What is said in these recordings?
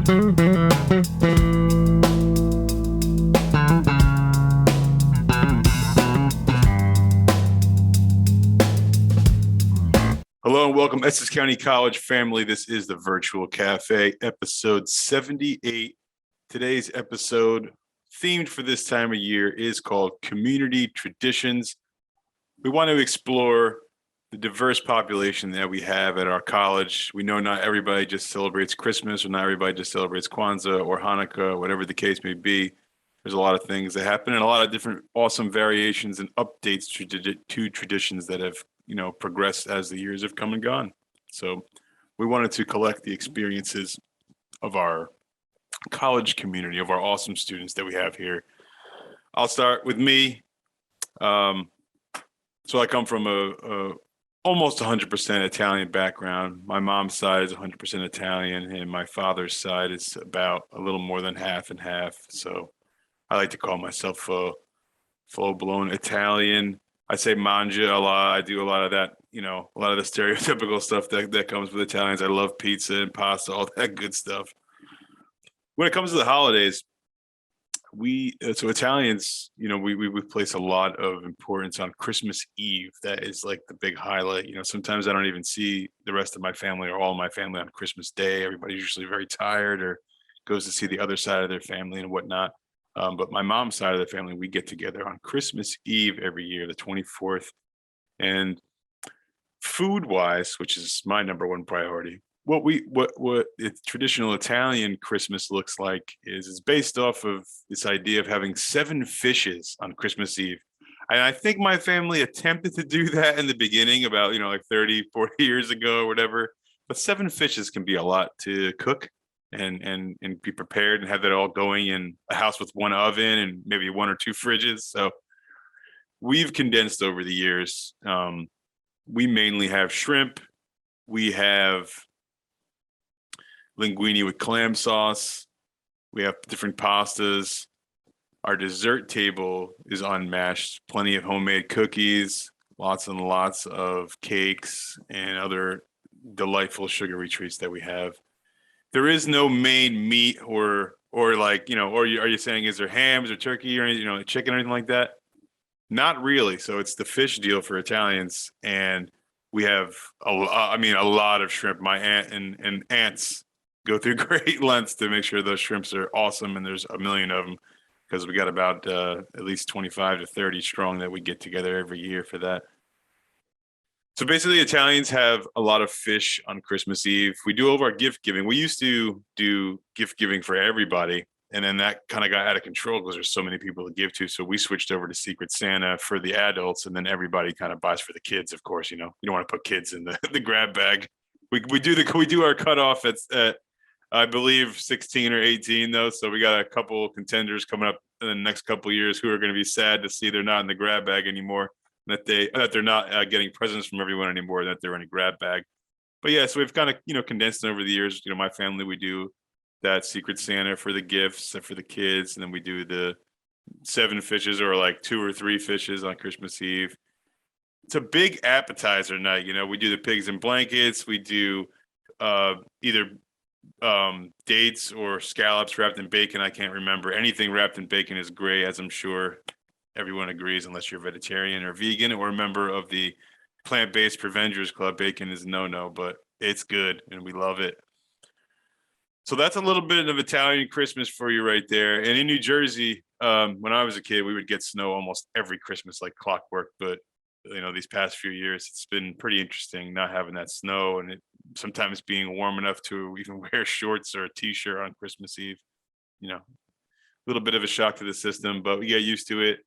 Hello and welcome, Essex County College family. This is the Virtual Cafe, episode 78. Today's episode, themed for this time of year, is called Community Traditions. We want to explore the diverse population that we have at our college. We know not everybody just celebrates Christmas, or not everybody just celebrates Kwanzaa or Hanukkah, whatever the case may be. There's a lot of things that happen and a lot of different awesome variations and updates to traditions that have progressed as the years have come and gone. So we wanted to collect the experiences of our college community, of our awesome students that we have here. I'll start with me. So I come from a almost 100% Italian background. My mom's side is 100% Italian, and my father's side is about a little more than half and half. So I like to call myself a full-blown Italian. I say mangia a lot. I do a lot of that, a lot of the stereotypical stuff that comes with Italians. I love pizza and pasta, all that good stuff. When it comes to the holidays, Italians, we place a lot of importance on Christmas Eve. That is like the big highlight. Sometimes I don't even see the rest of my family or all of my family on Christmas Day. Everybody's usually very tired or goes to see the other side of their family and whatnot. But my mom's side of the family, we get together on Christmas Eve every year, the 24th. And food-wise, which is my number one priority, what traditional Italian Christmas looks like is it's based off of this idea of having 7 fishes on Christmas Eve. And I think my family attempted to do that in the beginning about, like 30, 40 years ago or whatever. But 7 fishes can be a lot to cook and be prepared and have that all going in a house with one oven and maybe 1 or 2 fridges. So we've condensed over the years. We mainly have shrimp. We have linguine with clam sauce. We have different pastas. Our dessert table is unmatched. Plenty of homemade cookies, lots and lots of cakes and other delightful sugary treats that we have. There is no main meat or like, are you saying, is there hams or turkey or anything, chicken or anything like that? Not really. So it's the fish deal for Italians. And we have a lot of shrimp. My aunt and aunts go through great lengths to make sure those shrimps are awesome. And there's a million of them because we got about at least 25 to 30 strong that we get together every year for that. So basically, Italians have a lot of fish on Christmas Eve. We do all of our gift giving. We used to do gift giving for everybody, and then that kind of got out of control because there's so many people to give to. So we switched over to Secret Santa for the adults, and then everybody kind of buys for the kids. Of course, you don't want to put kids in the grab bag. We do our cutoff at I believe 16 or 18 though. So we got a couple contenders coming up in the next couple of years who are going to be sad to see they're not in the grab bag anymore. That they're not getting presents from everyone anymore, that they're in a grab bag. But yeah, so we've kind of condensed over the years. My family, we do that Secret Santa for the gifts and for the kids, and then we do the 7 fishes or like 2 or 3 fishes on Christmas Eve. It's a big appetizer night. We do the pigs in blankets. We do either dates or scallops wrapped in bacon. I can't remember. Anything wrapped in bacon is great, as I'm sure everyone agrees, unless you're vegetarian or vegan or a member of the plant-based Prevengers Club. Bacon is no, but it's good and we love it. So that's a little bit of Italian Christmas for you right there. And in New Jersey, when I was a kid, we would get snow almost every Christmas like clockwork. But these past few years, it's been pretty interesting not having that snow and it sometimes being warm enough to even wear shorts or a t-shirt on Christmas Eve. A little bit of a shock to the system, but we get used to it.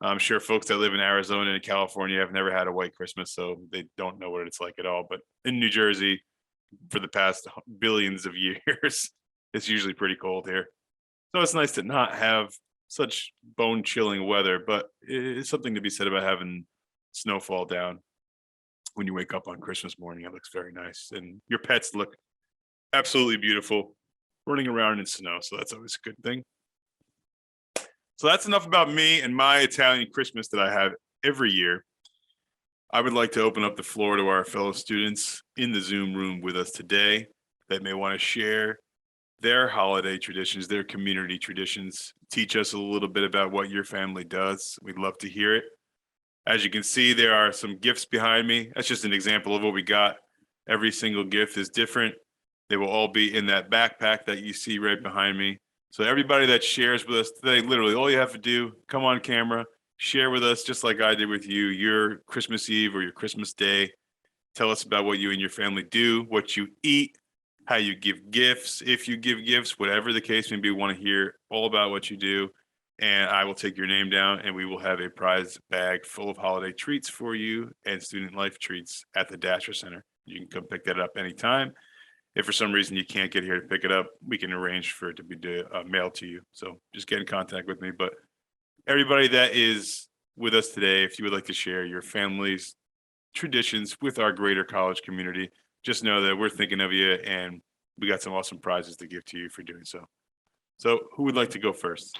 I'm sure folks that live in Arizona and California have never had a white Christmas, so they don't know what it's like at all. But in New Jersey, for the past billions of years, it's usually pretty cold here. So it's nice to not have such bone-chilling weather, but it's something to be said about having snowfall down when you wake up on Christmas morning. It looks very nice, and your pets look absolutely beautiful running around in snow, so that's always a good thing. So that's enough about me and my Italian Christmas that I have every year. I would like to open up the floor to our fellow students in the Zoom room with us today that may want to share their holiday traditions, their community traditions. Teach us a little bit about what your family does. We'd love to hear it. As you can see, there are some gifts behind me. That's just an example of what we got. Every single gift is different. They will all be in that backpack that you see right behind me. So everybody that shares with us today, literally all you have to do, come on camera, share with us just like I did with you, your Christmas Eve or your Christmas Day. Tell us about what you and your family do, what you eat, how you give gifts, if you give gifts, whatever the case may be. We want to hear all about what you do. And I will take your name down and we will have a prize bag full of holiday treats for you and student life treats at the Dasher Center. You can come pick that up anytime. If for some reason you can't get here to pick it up, we can arrange for it to be mailed to you. So just get in contact with me. But everybody that is with us today, if you would like to share your family's traditions with our greater college community, just know that we're thinking of you and we got some awesome prizes to give to you for doing so. So who would like to go first?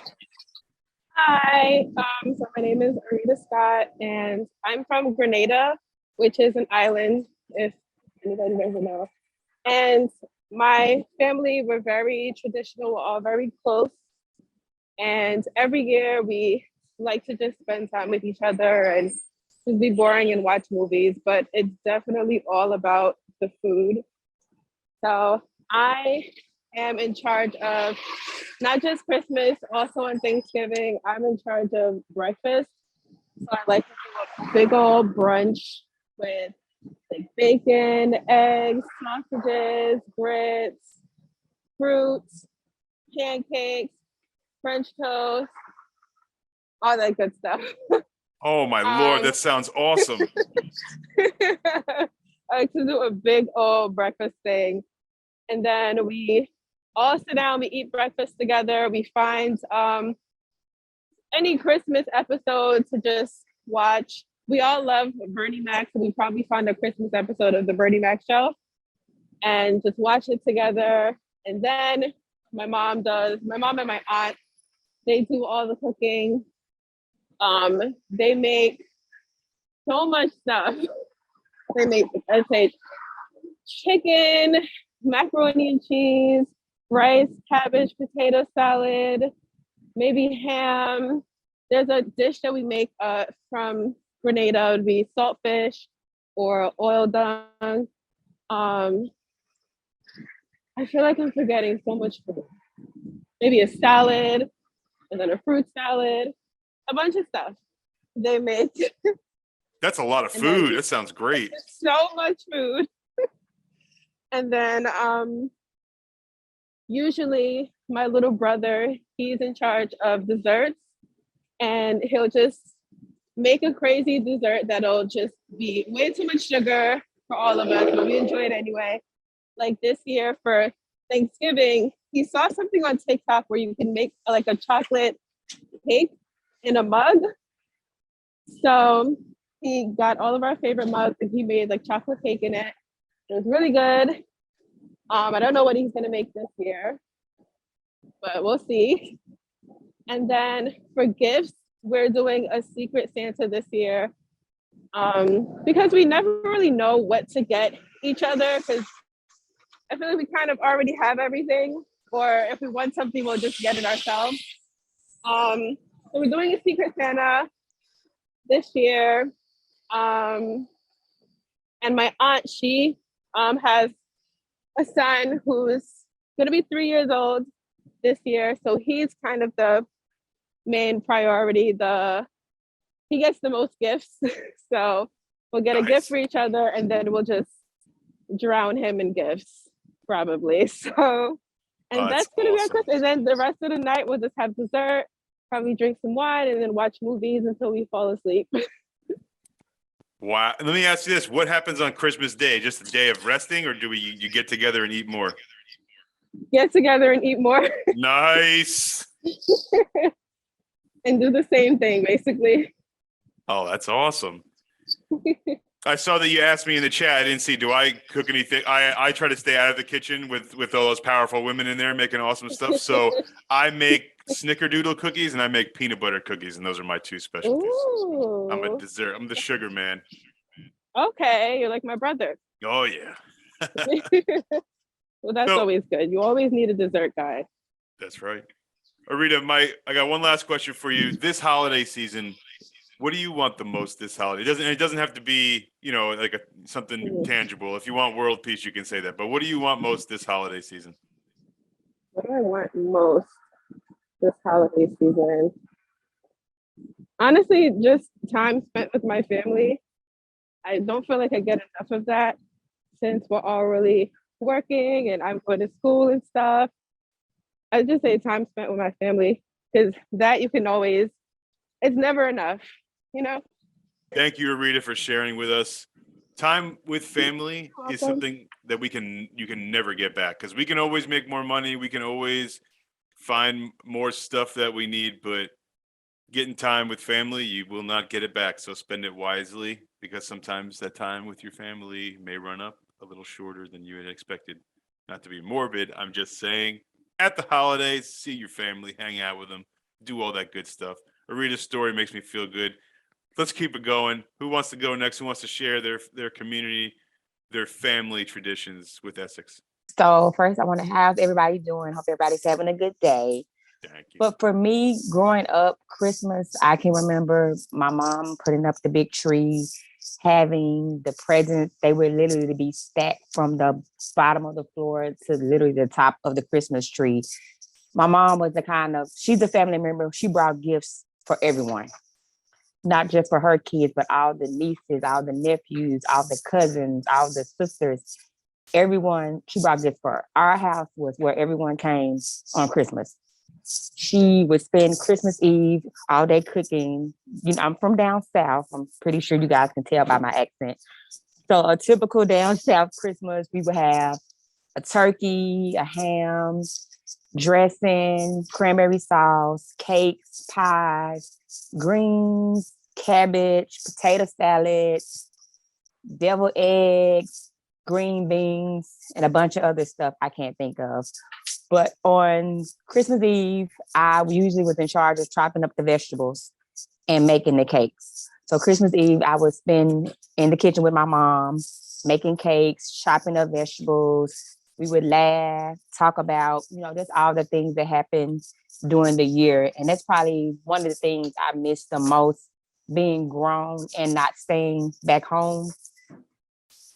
Hi, so my name is Arita Scott, and I'm from Grenada, which is an island, if anybody doesn't know. And my family, we're very traditional, we're all very close. And every year we like to just spend time with each other and just be boring and watch movies, but it's definitely all about the food. So I am in charge of not just Christmas, also on Thanksgiving. I'm in charge of breakfast. So I like to do a big old brunch with like bacon, eggs, sausages, grits, fruits, pancakes, French toast, all that good stuff. Oh my Lord, that sounds awesome. I like to do a big old breakfast thing. And then we all sit down, we eat breakfast together. We find any Christmas episode to just watch. We all love Bernie Mac, so we probably find a Christmas episode of the Bernie Mac show and just watch it together. And then my mom and my aunt, they do all the cooking. They make so much stuff. They make, I'd say, chicken, macaroni and cheese, rice, cabbage, potato salad, maybe ham. There's a dish that we make from Grenada. It would be saltfish or oil dung. I feel like I'm forgetting so much food. Maybe a salad, and then a fruit salad, a bunch of stuff they make. That's a lot of food. That sounds great. So much food. And then usually my little brother, he's in charge of desserts, and he'll just make a crazy dessert that'll just be way too much sugar for all of us, but we enjoy it anyway. Like this year for Thanksgiving, he saw something on TikTok where you can make like a chocolate cake in a mug. So he got all of our favorite mugs and he made like chocolate cake in it. It was really good. I don't know what he's gonna make this year, but we'll see. And then for gifts, we're doing a secret Santa this year because we never really know what to get each other, because I feel like we kind of already have everything, or if we want something, we'll just get it ourselves. So we're doing a secret Santa this year. And my aunt, she has a son who's gonna be 3 years old this year. So he's kind of the main priority. He gets the most gifts. So we'll get a gift for each other and then we'll just drown him in gifts, probably. So, and that's gonna be our Christmas. And then the rest of the night we'll just have dessert, probably drink some wine, and then watch movies until we fall asleep. Wow. Let me ask you this. What happens on Christmas Day? Just a day of resting, or do you get together and eat more? Get together and eat more. Nice. And do the same thing, basically. Oh, that's awesome. I saw that you asked me in the chat. I didn't see. Do I cook anything? I try to stay out of the kitchen with all those powerful women in there making awesome stuff. So I make snickerdoodle cookies and I make peanut butter cookies, and those are my two specialties. Ooh. I'm a dessert. I'm the sugar man. Okay, you're like my brother. Oh yeah. Well, that's So always good. You always need a dessert guy. that's right. Arita, I got one last question for you. This holiday season, what do you want the most this holiday? It doesn't have to be, like something Mm. tangible. If you want world peace, you can say that. But what do you want most this holiday season? What do I want most this holiday season? Honestly, just time spent with my family. I don't feel like I get enough of that since we're all really working and I'm going to school and stuff. I just say time spent with my family because that you can always, it's never enough, you know? Thank you, Arita, for sharing with us. Time with family is Awesome. something that you can never get back because we can always make more money. We can always find more stuff that we need, but getting time with family, you will not get it back. So spend it wisely because sometimes that time with your family may run up a little shorter than you had expected. Not to be morbid, I'm just saying at the holidays, see your family, hang out with them, do all that good stuff. Arita's story makes me feel good. Let's keep it going. Who wants to go next? Who wants to share their community, their family traditions with Essex? So first, I want to how's everybody doing? Hope everybody's having a good day. Thank you. But for me, growing up, Christmas, I can remember my mom putting up the big tree, having the presents. They would literally be stacked from the bottom of the floor to literally the top of the Christmas tree. My mom was she's a family member. She brought gifts for everyone, not just for her kids, but all the nieces, all the nephews, all the cousins, all the sisters, everyone. She brought gifts for her. Our house was where everyone came on Christmas. She would spend Christmas Eve all day cooking. I'm from down south. I'm pretty sure you guys can tell by my accent. So a typical down south Christmas, we would have a turkey, a ham, dressing, cranberry sauce, cakes, pies, greens, cabbage, potato salad, deviled eggs, green beans, and a bunch of other stuff I can't think of. But on Christmas Eve, I usually was in charge of chopping up the vegetables and making the cakes. So Christmas Eve, I would spend in the kitchen with my mom, making cakes, chopping up vegetables. We would laugh, talk about, just all the things that happened during the year. And that's probably one of the things I miss the most, being grown and not staying back home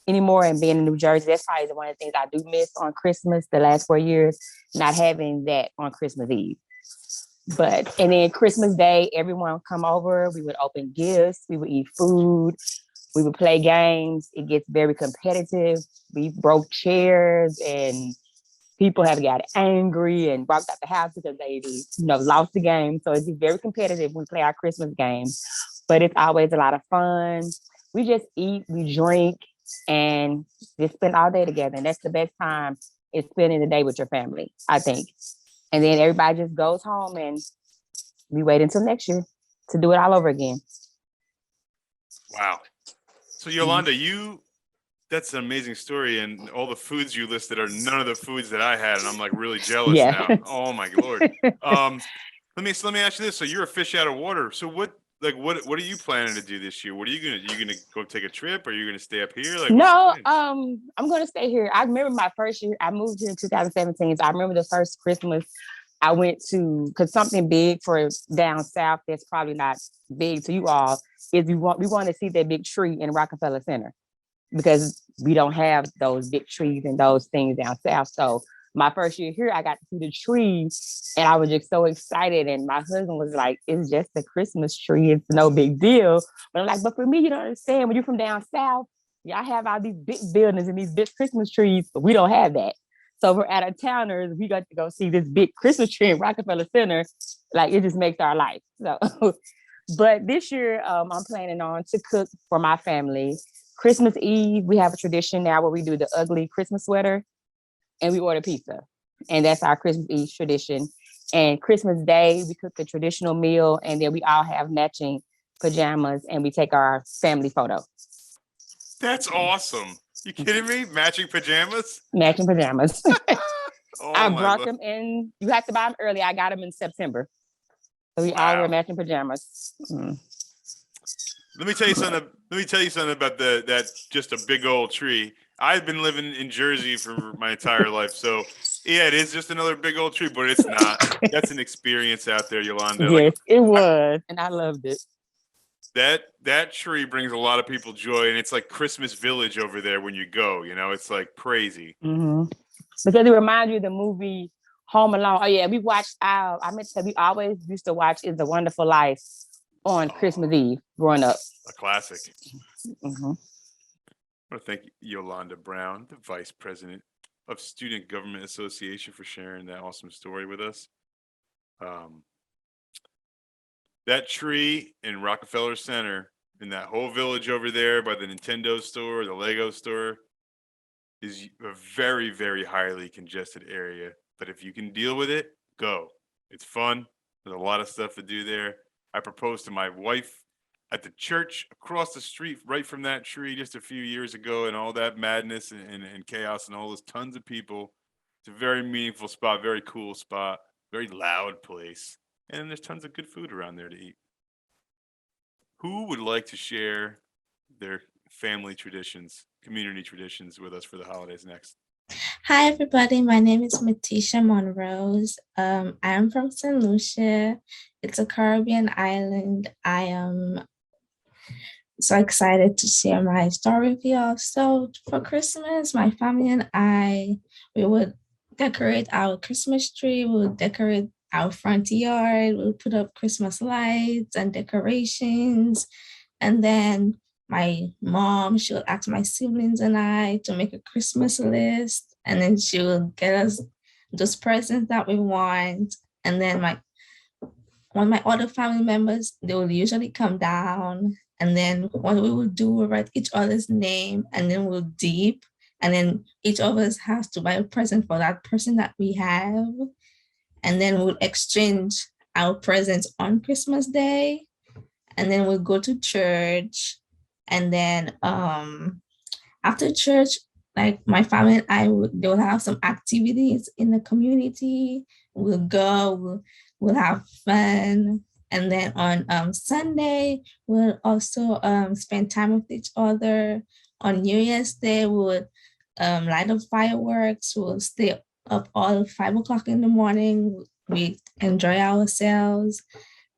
anymore and being in New Jersey. That's probably one of the things I do miss on Christmas, the last 4 years, not having that on Christmas Eve. And then Christmas Day, everyone would come over. We would open gifts. We would eat food. We would play games. It gets very competitive. We broke chairs and people have got angry and walked out the house because they, lost the game. So it's very competitive when we play our Christmas games, but it's always a lot of fun. We just eat, we drink, and just spend all day together. And that's the best time, is spending the day with your family, I think. And then everybody just goes home and we wait until next year to do it all over again. Wow. So Yolanda, that's an amazing story, and all the foods you listed are none of the foods that I had, and I'm like really jealous Yeah. now. Oh my Lord. Let me ask you this. So you're a fish out of water. So what are you planning to do this year? What are you gonna go take a trip? Or are you gonna stay up here? Like, what's No, the plan? I'm gonna stay here. I remember my first year. I moved here in 2017. So I remember the first Christmas I went to, because something big for down south that's probably not big to you all is we want to see that big tree in Rockefeller Center, because we don't have those big trees and those things down south. So my first year here, I got to see the tree and I was just so excited. And my husband was like, it's just a Christmas tree. It's no big deal. But I'm like, but for me, you don't understand. When you're from down south, y'all have all these big buildings and these big Christmas trees, but we don't have that. So we're out of towners. We got to go see this big Christmas tree in Rockefeller Center. Like, it just makes our life. So, but this year, I'm planning on to cook for my family. Christmas Eve, we have a tradition now where we do the ugly Christmas sweater and we order pizza. And that's our Christmas Eve tradition. And Christmas Day, we cook the traditional meal, and then we all have matching pajamas and we take our family photo. That's awesome. You kidding me? Matching pajamas? Matching pajamas. Oh I my brought Lord. them in. You have to buy them early. I got them in September. So we all wear Wow. matching pajamas. Let me tell you something. Let me tell you something about that just a big old tree. I've been living in Jersey for my entire life, so yeah, it is just another big old tree, but it's not. That's an experience out there, Yolanda. Like Yes, it was, and I loved it. that tree brings a lot of people joy, and it's like Christmas Village over there when you go. You know, it's like crazy. Hmm. Because it reminds you of the movie Home Alone. Oh yeah, we watched. I meant to tell you, we always used to watch "Is a Wonderful Life" on Christmas Eve growing up. A classic. Hmm. I want to thank Yolanda Brown, the Vice President of Student Government Association, for sharing that awesome story with us. Um, that tree in Rockefeller Center, in that whole village over there by the Nintendo store, the Lego store, is a very, very highly congested area. But if you can deal with it, go. It's fun. There's a lot of stuff to do there. I proposed to my wife at the church across the street right from that tree just a few years ago, and all that madness and chaos and all those tons of people. It's a very meaningful spot, very cool spot, very loud place. And there's tons of good food around there to eat. Who would like to share their family traditions, community traditions with us for the holidays next? Hi, everybody. My name is Matisha Monrose. I'm from St. Lucia. It's a Caribbean island. I am so excited to share my story with you all. So for Christmas, my family and we would decorate our Christmas tree. We would decorate our front yard. We would put up Christmas lights and decorations. And then my mom, she would ask my siblings and I to make a Christmas list. And then she would get us those presents that we want. And then one of my other family members, they would usually come down. And then what we would do, we write each other's name and then we'll dip. And then each of us has to buy a present for that person that we have. And then we'll exchange our presents on Christmas Day. And then we'll go to church. And then after church, like my family and they will have some activities in the community. We'll go, we'll have fun. And then on Sunday, we'll also spend time with each other. On New Year's Day, we would light up fireworks. We'll stay up all 5 o'clock in the morning. We enjoy ourselves.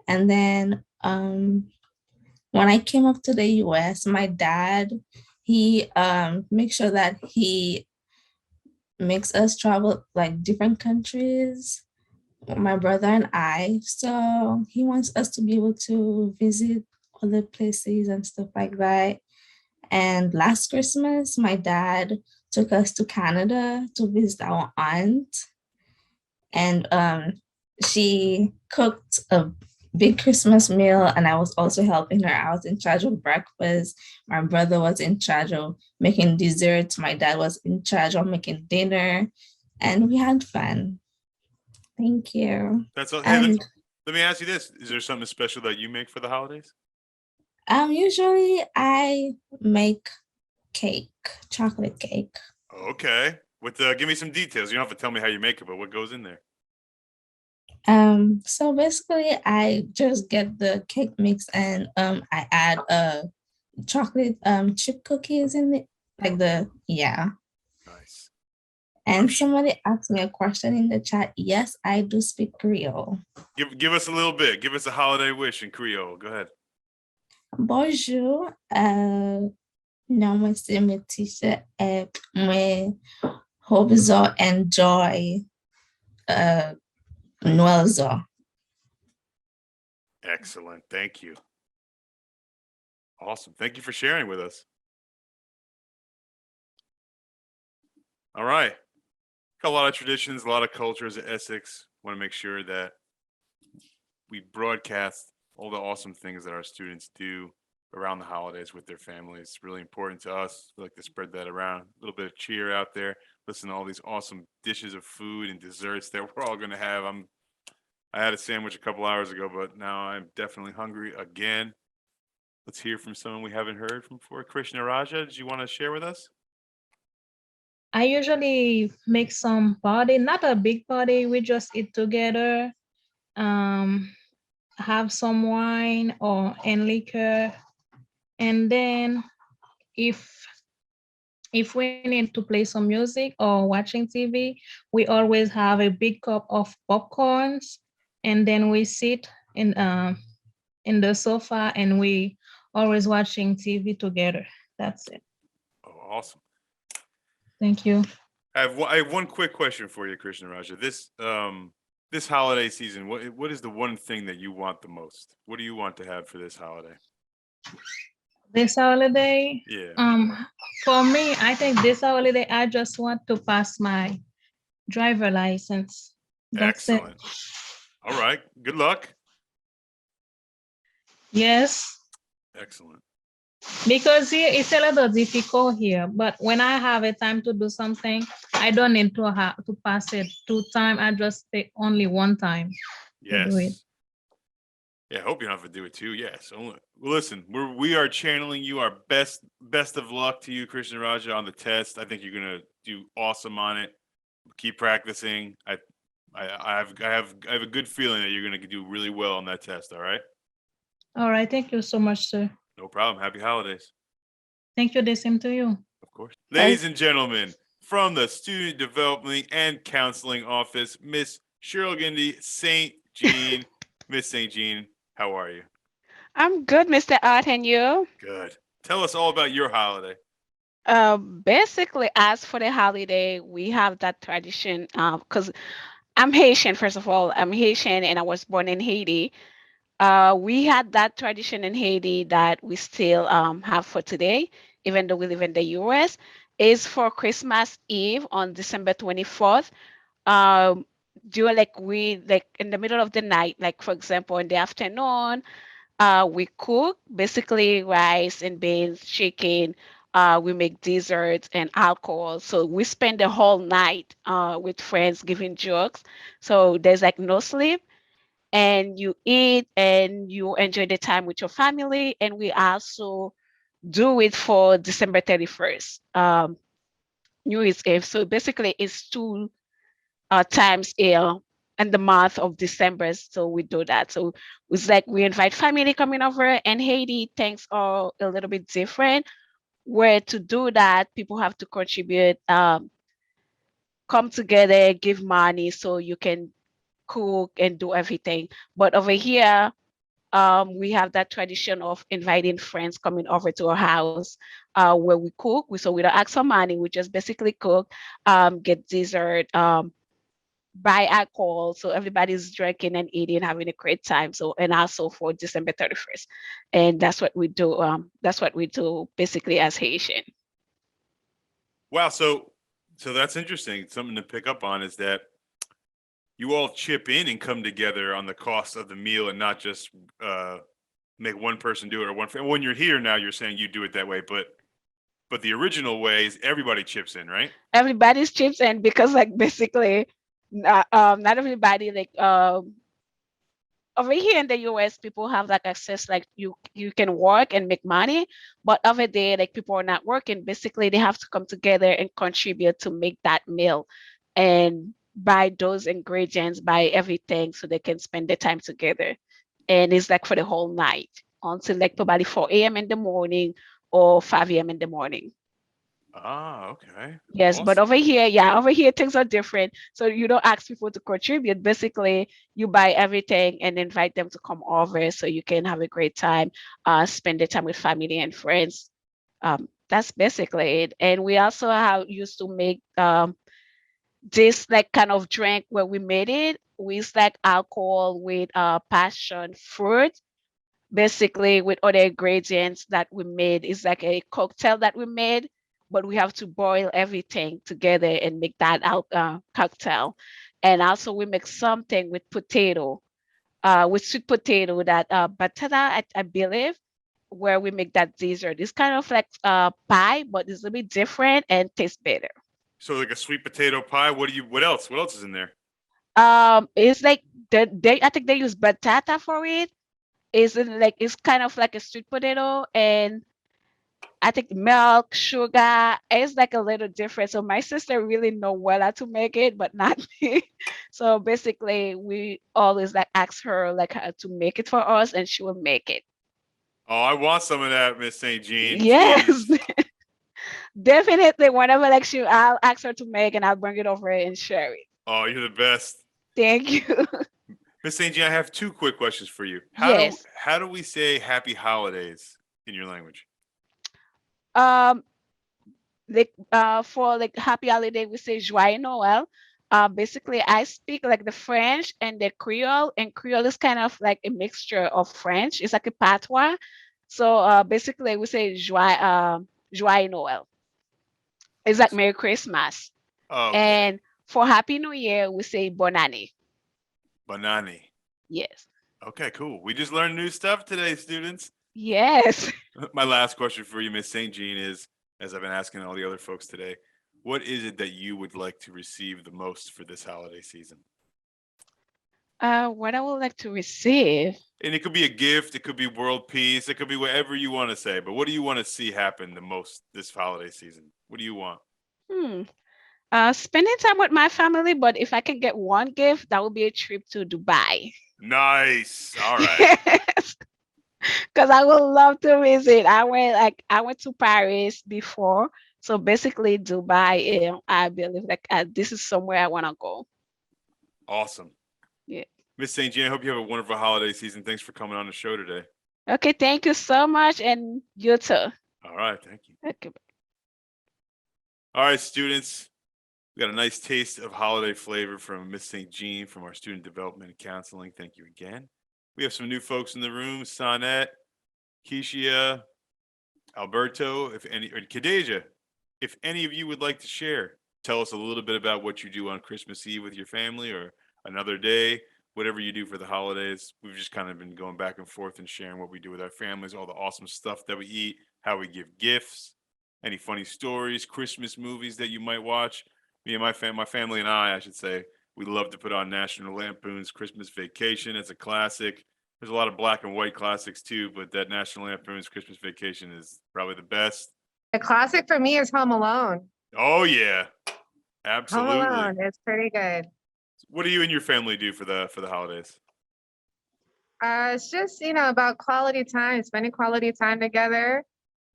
And then when I came up to the US, my dad, he makes sure that he makes us travel like different countries, my brother and I. So he wants us to be able to visit other places and stuff like that. And last Christmas, my dad took us to Canada to visit our aunt. And she cooked a big Christmas meal, and I was also helping her. I was in charge of breakfast. My brother was in charge of making desserts. My dad was in charge of making dinner, and we had fun. Thank you. That's all. Hey, And let me ask you this: is there something special that you make for the holidays? usually I make cake, chocolate cake. Okay. With give me some details. You don't have to tell me how you make it, but what goes in there? So basically I just get the cake mix and I add chocolate chip cookies in it. Yeah. Nice. And somebody asked me a question in the chat. Yes, I do speak Creole. Give us a little bit. Give us a holiday wish in Creole. Go ahead. Bonjour. Non, moi c'est Matisha et moi hope so enjoy Noel zo. Excellent. Thank you. Awesome. Thank you for sharing with us. All right. Got a lot of traditions, a lot of cultures at Essex. Want to make sure that we broadcast all the awesome things that our students do around the holidays with their families. It's really important to us. We like to spread that around. A little bit of cheer out there. Listen to all these awesome dishes of food and desserts that we're all going to have. I had a sandwich a couple hours ago, but now I'm definitely hungry again. Let's hear from someone we haven't heard from before. Krishna Raja, did you want to share with us? I usually make some party, not a big party. We just eat together, have some wine or and liquor, and then if if we need to play some music or watching TV, we always have a big cup of popcorns, and then we sit in the sofa and we always watching TV together. That's it. Oh, awesome. Thank you. I have one quick question for you, Krishna Raja. This holiday season, what is the one thing that you want the most? What do you want to have for this holiday? This holiday, Yeah. for me, I think this holiday I just want to pass my driver license. That's it. Excellent. All right. Good luck. Yes, Excellent. because here it's a little difficult here, but when I have a time to do something, I don't need to have to pass it 2 times. I just take only 1 time to do it. Yes. Yeah, I hope you don't have to do it too. Yes. Well, listen, we are channeling you. Our best of luck to you, Krishna Raja, on the test. I think you're gonna do awesome on it. Keep practicing. I have a good feeling that you're gonna do really well on that test. All right. All right, thank you so much, sir. No problem. Happy holidays. Thank you, the same to you. Of course. Ladies and gentlemen, from the Student Development and Counseling Office, Miss Cheryl Gindy St. Jean. Miss St. Jean, how are you? I'm good, Mr. Art, and you? Good. Tell us all about your holiday. Basically, as for the holiday, we have that tradition because I'm Haitian, first of all. I'm Haitian and I was born in Haiti. We had that tradition in Haiti that we still have for today, even though we live in the US, is for Christmas Eve on December 24th. Um, we like in the middle of the night, like for example, in the afternoon, we cook basically rice and beans, chicken. We make desserts and alcohol. So we spend the whole night with friends giving jokes. So there's like no sleep, and you eat and you enjoy the time with your family. And we also do it for December 31st, New Year's Eve. So basically, it's two times in the month of December. So we do that. So it's like we invite family coming over, and Haiti things are a little bit different. Where to do that, people have to contribute, come together, give money so you can cook and do everything. But over here, we have that tradition of inviting friends coming over to our house where we cook. So we don't ask for money. We just basically cook, get dessert, buy alcohol, so everybody's drinking and eating, having a great time. So and also for December 31st, and that's what we do. That's what we do basically as Haitian. Wow. So that's interesting. Something to pick up on is that you all chip in and come together on the cost of the meal and not just make one person do it or one. When you're here now, you're saying you do it that way, but the original way is everybody chips in, right? Everybody's chips in because like basically, not everybody like over here in the US, people have like access, like you can work and make money, but over there, like people are not working. Basically, they have to come together and contribute to make that meal, and buy those ingredients, buy everything, so they can spend the time together. And it's like for the whole night until like probably 4 a.m. in the morning or 5 a.m. in the morning. Ah, okay. Yes, but Awesome. over here, yeah, over here things are different. So you don't ask people to contribute. Basically, you buy everything and invite them to come over so you can have a great time, spend the time with family and friends. That's basically it. And we also have used to make this like kind of drink where we made it with like alcohol with passion fruit, basically with other ingredients that we made. It's like a cocktail that we made, but we have to boil everything together and make that cocktail. And also we make something with potato, with sweet potato, that batata, I believe, where we make that dessert. It's kind of like pie, but it's a bit different and tastes better. So like a sweet potato pie. What else? What else is in there? It's like I think they use batata for it. It's kind of like a sweet potato, and I think milk, sugar. It's like a little different. So my sister really know well how to make it, but not me. So basically, we always like ask her like how to make it for us, and she will make it. Oh, I want some of that, Miss St. Jean. Yes, Jeez. Definitely, whenever like I'll ask her to make and I'll bring it over and share it. Oh, you're the best. Thank you. Miss St. Jean, I have two quick questions for you. Yes. How do we say happy holidays in your language? Um, like for like happy holiday, we say Joyeux Noël. Basically, I speak like the French and the Creole, and Creole is kind of like a mixture of French. It's like a patois. So basically, we say Joyeux Noël. It's like Merry Christmas. Oh, okay. And for Happy New Year, we say Bonne année. Banani. Yes. Okay, cool. We just learned new stuff today, students. Yes. My last question for you, Miss St. Jean, is, as I've been asking all the other folks today, what is it that you would like to receive the most for this holiday season? What I would like to receive. And it could be a gift, it could be world peace, it could be whatever you want to say, but what do you want to see happen the most this holiday season? What do you want? Spending time with my family, but if I can get one gift, that would be a trip to Dubai. Nice. All right. Because I would love to visit. I went to Paris before, so basically Dubai. I believe like this is somewhere I want to go. Awesome. Yeah. Miss St. Jean, I hope you have a wonderful holiday season. Thanks for coming on the show today. Okay, thank you so much, and you too. All right, thank you. Okay. All right, students. We got a nice taste of holiday flavor from Miss St. Jean from our Student Development and Counseling. Thank you again. We have some new folks in the room: Sonette, Keishia, Alberto, or Kadeja. If any of you would like to share, tell us a little bit about what you do on Christmas Eve with your family or another day, whatever you do for the holidays. We've just kind of been going back and forth and sharing what we do with our families, all the awesome stuff that we eat, how we give gifts, any funny stories, Christmas movies that you might watch. Me and my family and I should say, we love to put on National Lampoon's Christmas Vacation. It's a classic. There's a lot of black and white classics too, but that National Lampoon's Christmas Vacation is probably the best. A classic for me is Home Alone. Oh yeah, Home absolutely. Alone, it's pretty good. What do you and your family do for the holidays? It's just, about quality time, spending quality time together,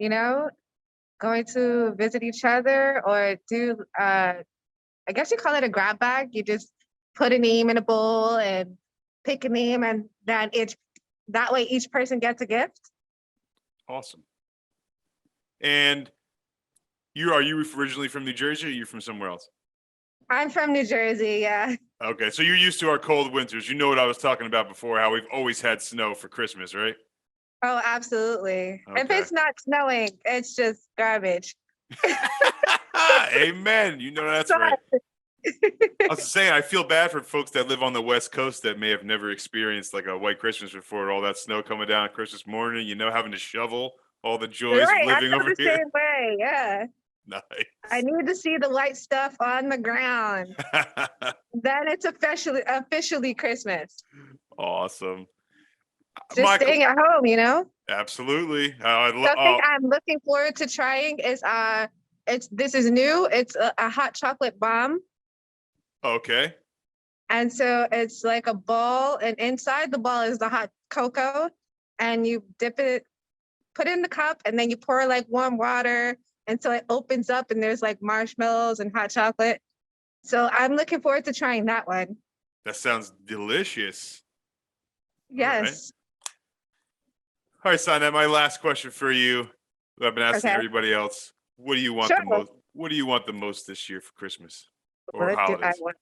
going to visit each other or do, I guess you call it a grab bag. You just put a name in a bowl and pick a name, and then that way each person gets a gift. Awesome. And are you originally from New Jersey or are you from somewhere else? I'm from New Jersey, yeah. Okay, so you're used to our cold winters. You know what I was talking about before, how we've always had snow for Christmas, right? Oh, absolutely. If Okay. it's not snowing, it's just garbage. Amen. You know that's right. I was saying, I feel bad for folks that live on the West Coast that may have never experienced like a white Christmas before, all that snow coming down Christmas morning, having to shovel all the joys Right, of living I feel over the here. same way, yeah. Nice. I need to see the white stuff on the ground. Then it's officially Christmas. Awesome. Just Michael, staying at home, absolutely. The thing I'm looking forward to trying is this is new. It's a hot chocolate bomb. Okay. And so it's like a ball, and inside the ball is the hot cocoa, and you dip it, put it in the cup, and then you pour like warm water until it opens up and there's like marshmallows and hot chocolate. So I'm looking forward to trying that one. That sounds delicious. Yes. All right, Sonette, my last question for you. I've been asking Okay. everybody else. What do you want Sure. the most? What do you want the most this year for Christmas or What do I holidays? want?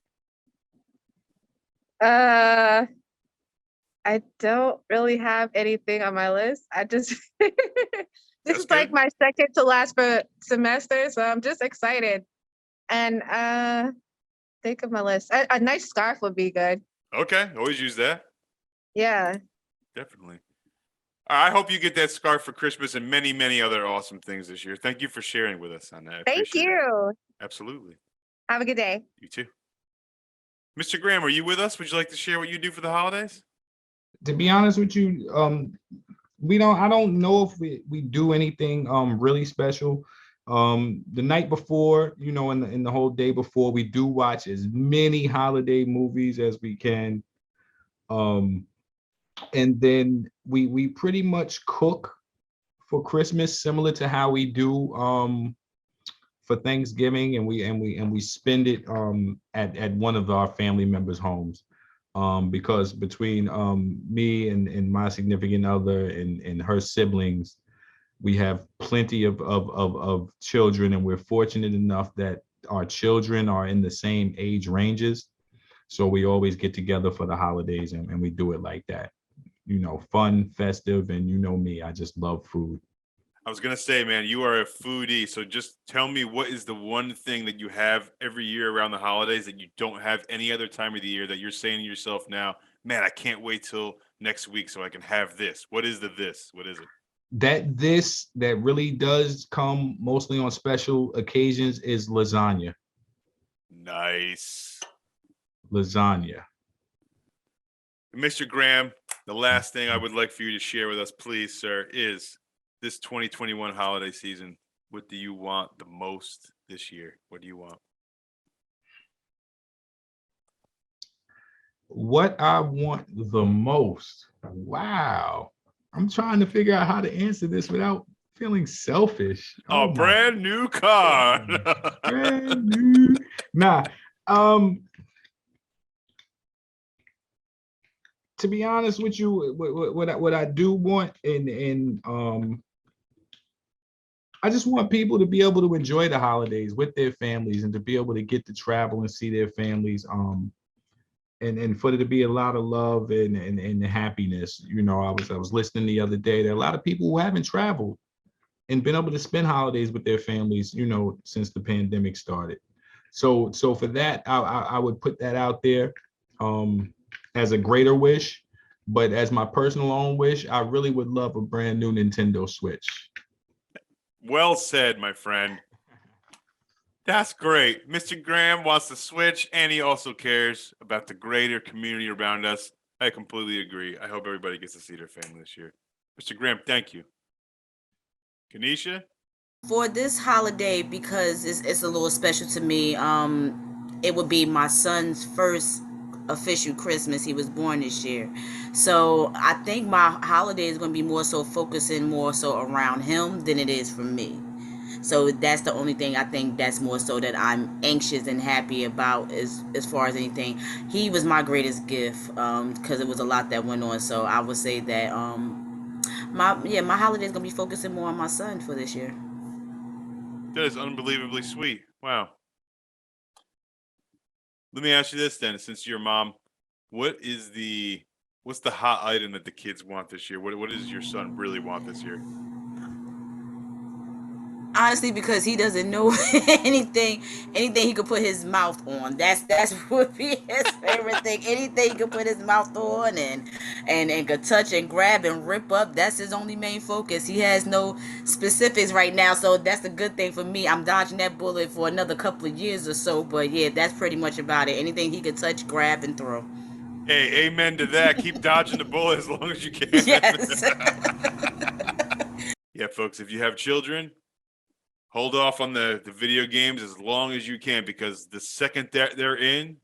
I don't really have anything on my list. I just this That's is like good. my second to last semester, so I'm just excited. And think of my list. A nice scarf would be good. Okay, always use that. Yeah. Definitely. I hope you get that scarf for Christmas and many, many other awesome things this year. Thank you for sharing with us on that. I Thank appreciate it. you. Absolutely. Have a good day. You too. Mr. Graham, are you with us? Would you like to share what you do for the holidays? To be honest with you, I don't know if we do anything really special. The night before, in the whole day before, we do watch as many holiday movies as we can. And then we pretty much cook for Christmas, similar to how we do for Thanksgiving, and we spend it at one of our family members' homes. Because between me and my significant other and her siblings, we have plenty of children, and we're fortunate enough that our children are in the same age ranges. So we always get together for the holidays, and we do it like that. Fun, festive, and me, I just love food. I was gonna say, man, you are a foodie, so just tell me, what is the one thing that you have every year around the holidays that you don't have any other time of the year that you're saying to yourself now, man, I can't wait till next week so I can have this. What is this? What is it? That really does come mostly on special occasions is lasagna. Nice. Lasagna. Mr. Graham, the last thing I would like for you to share with us, please, sir, is this 2021 holiday season. What do you want the most this year? What do you want? What I want the most? Wow. I'm trying to figure out how to answer this without feeling selfish. A brand new car. Brand new. Nah. To be honest with you, what I do want, and I just want people to be able to enjoy the holidays with their families and to be able to get to travel and see their families. And for there to be a lot of love and happiness. I was listening the other day. There are a lot of people who haven't traveled and been able to spend holidays with their families, since the pandemic started. So for that, I would put that out there as a greater wish. But as my personal own wish, I really would love a brand new Nintendo Switch. Well said, my friend. That's great. Mr. Graham wants to switch, and he also cares about the greater community around us. I completely agree. I hope everybody gets to see their family this year. Mr. Graham, thank you. Kanisha? For this holiday, because it's a little special to me, it would be my son's first official Christmas. He was born this year. So I think my holiday is going to be more so focusing more so around him than it is for me. So that's the only thing I think that's more so that I'm anxious and happy about as far as anything. He was my greatest gift because it was a lot that went on. So I would say that my holiday is gonna be focusing more on my son for this year. That is unbelievably sweet. Wow. Let me ask you this then, since you're a mom, what's the hot item that the kids want this year? What does your son really want this year? Honestly, because he doesn't know anything he could put his mouth on. That's would be his favorite thing. Anything he could put his mouth on and could touch and grab and rip up. That's his only main focus. He has no specifics right now, so that's a good thing for me. I'm dodging that bullet for another couple of years or so, but yeah, that's pretty much about it. Anything he could touch, grab, and throw. Hey, amen to that. Keep dodging the bullet as long as you can. Yes. Yeah, folks, if you have children, hold off on the video games as long as you can, because the second that they're in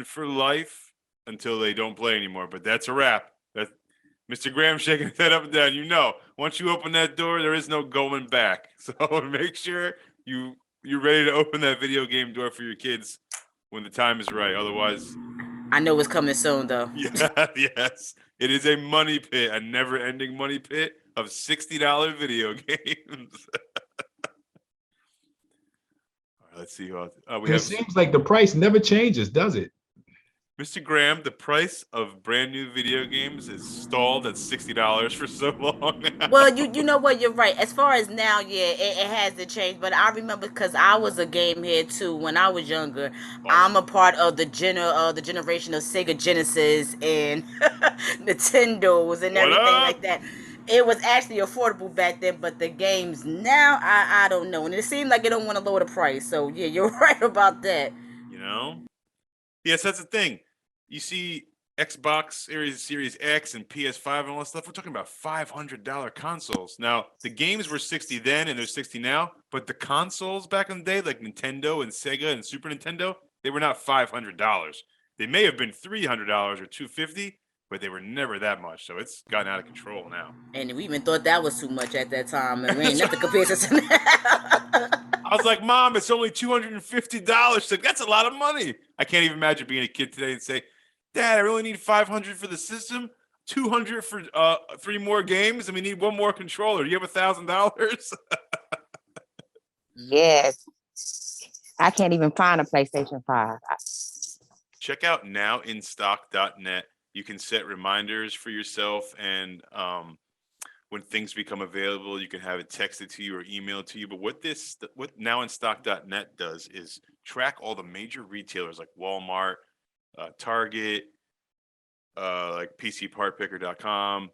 for life until they don't play anymore. But that's a wrap. That's Mr. Graham shaking his head up and down. Once you open that door, there is no going back. So make sure you're ready to open that video game door for your kids when the time is right. Otherwise, I know it's coming soon, though. yeah, yes, it is a money pit, a never-ending money pit of $60 video games. Let's see who else. It seems like the price never changes, does it? Mr. Graham, the price of brand new video games is stalled at $60 for so long now. Well, you know what? You're right. As far as now, yeah, it has to change. But I remember because I was a game head too when I was younger. Awesome. I'm a part of the generation of Sega Genesis and Nintendos and everything like that. It was actually affordable back then, but the games now, I don't know. And it seems like it don't want to lower the price. So, yeah, you're right about that. Yes, that's the thing. You see Xbox Series X and PS5 and all that stuff. We're talking about $500 consoles. Now, the games were $60 then and they're $60 now, but the consoles back in the day, like Nintendo and Sega and Super Nintendo, they were not $500. They may have been $300 or $250. But they were never that much, so it's gotten out of control now. And we even thought that was too much at that time. And we ain't nothing compared to now. I was like, Mom, it's only $250. She's like, that's a lot of money. I can't even imagine being a kid today and say, Dad, I really need $500 for the system, $200 for 3 more games, and we need 1 more controller. Do you have $1,000? Yes. I can't even find a PlayStation 5. Check out nowinstock.net. You can set reminders for yourself, and when things become available, you can have it texted to you or emailed to you. But what nowinstock.net does is track all the major retailers like Walmart, Target, like PCPartPicker.com,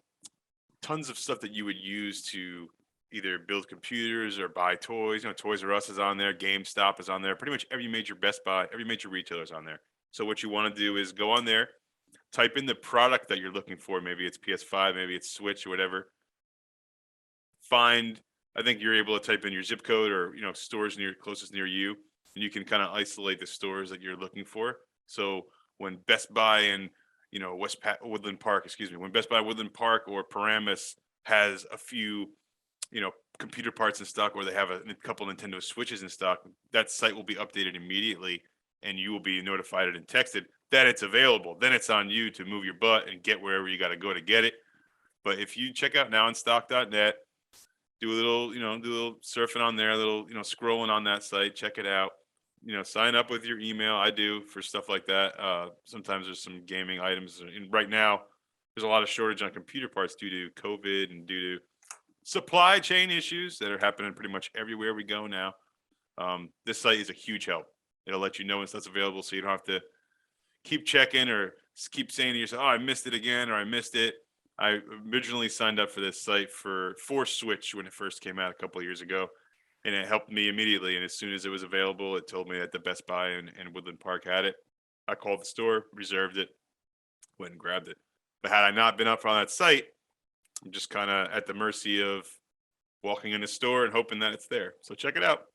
tons of stuff that you would use to either build computers or buy toys. Toys R Us is on there, GameStop is on there, pretty much every major Best Buy, every major retailer is on there. So what you want to do is go on there, type in the product that you're looking for. Maybe it's PS5, maybe it's Switch or whatever. I think you're able to type in your zip code or, stores closest near you, and you can kind of isolate the stores that you're looking for. So when Best Buy and, Woodland Park or Paramus has a few, computer parts in stock, or they have a couple Nintendo Switches in stock, that site will be updated immediately, and you will be notified and texted that it's available. Then it's on you to move your butt and get wherever you got to go to get it. But if you check out nowinstock.net, do a little surfing on there, a little, scrolling on that site, check it out. Sign up with your email. I do for stuff like that. Sometimes there's some gaming items, and right now there's a lot of shortage on computer parts due to COVID and due to supply chain issues that are happening pretty much everywhere we go now. This site is a huge help. It'll let you know when stuff's available, so you don't have to keep checking or keep saying to yourself, "Oh, I missed it again," or "I missed it." I originally signed up for this site for Switch when it first came out a couple of years ago, and it helped me immediately. And as soon as it was available, it told me that the Best Buy and Woodland Park had it. I called the store, reserved it, went and grabbed it. But had I not been up on that site, I'm just kind of at the mercy of walking in a store and hoping that it's there. So check it out.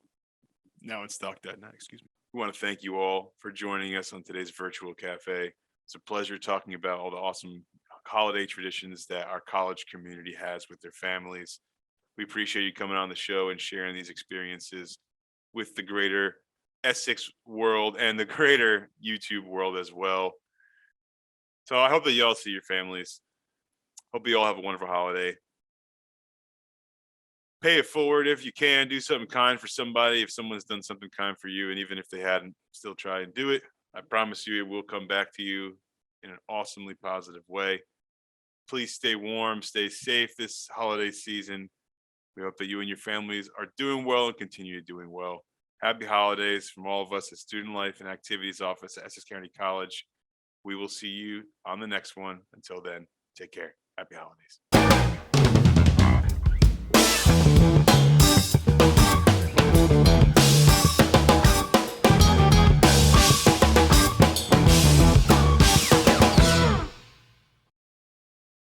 Nowinstock.net, excuse me. We want to thank you all for joining us on today's virtual cafe. It's a pleasure talking about all the awesome holiday traditions that our college community has with their families. We appreciate you coming on the show and sharing these experiences with the greater Essex world and the greater YouTube world as well. So I hope that you all see your families. Hope you all have a wonderful holiday. Pay it forward if you can. Do something kind for somebody. If someone's done something kind for you, and even if they hadn't, still try and do it. I promise you it will come back to you in an awesomely positive way. Please stay warm, stay safe this holiday season. We hope that you and your families are doing well and continue doing well. Happy holidays from all of us at Student Life and Activities Office at Essex County College. We will see you on the next one. Until then, take care. Happy holidays.